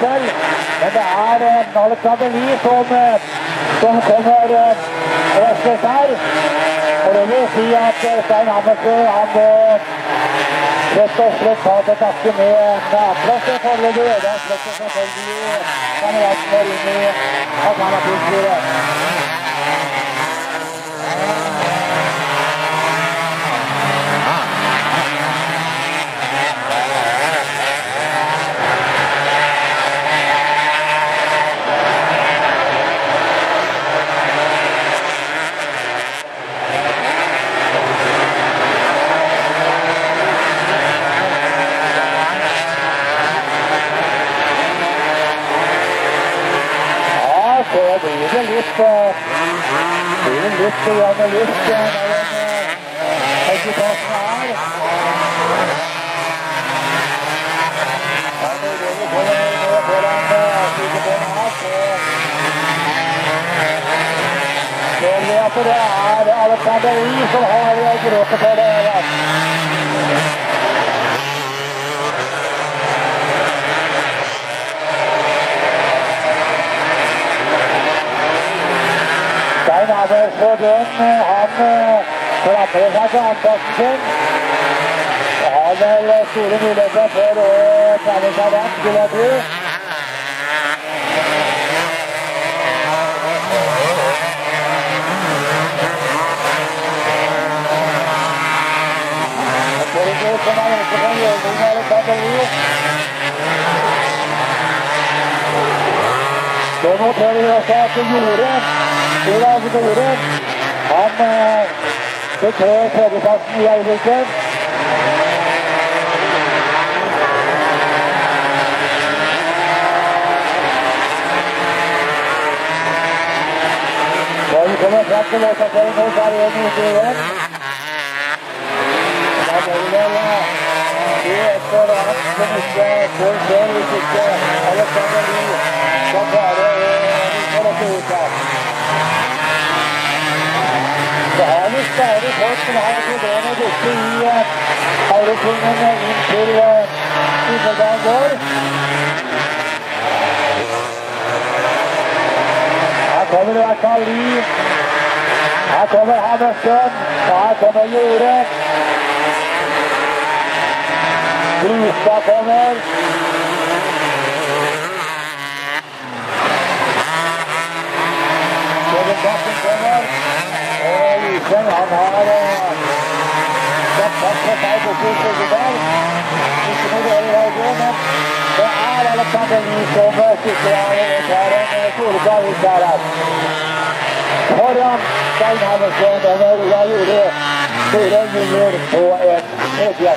selv. Men det Alexander Lie som kommer røstet her. Og det vil si at Stein Hammersø, han må rett og slett ta til takke med andreplassen foreløpig. Da slipper selvfølgelig kameraten vår inn i alternativstyret. Det blir litt grann luft når ekvitasjen her. Når vi kommer ned foran sykepåene her, så ser vi at det Alexander Lie som har gråtet på det. Stein Hammersø, han klamrer seg til antakten sin. Og har vel store muligheter for å klare seg den, skulle jeg tro. Jeg får ikke ut som han ikke kan gjøre noe med Alexander Lie. Så noterer vi også at Olav Joren, han bekler tredjeplassen i øyeblikket. Så vi kommer frem til låtplassering nå, så er det en ute igjen. Da må vi vel se etter annet som ikke får selv, hvis ikke Alexander Lie skal klare å dette ut her. Det har litt stadig folk som har problemer borte i Aurokringen inn til Innerdalen gård. Her kommer i hvert fall Lie. Her kommer Hammersø. Her kommer Joren. Brustad kommer. Bakken kommer, og Lysen, han har satt fast på seg borte i Storgedal. Ikke noe dårlig radio, men det Alexander Lie som sitter her og tar en soleklar ut her. Foran Stein Hammersø, denne Ola Juri, 4 junior på en tredje.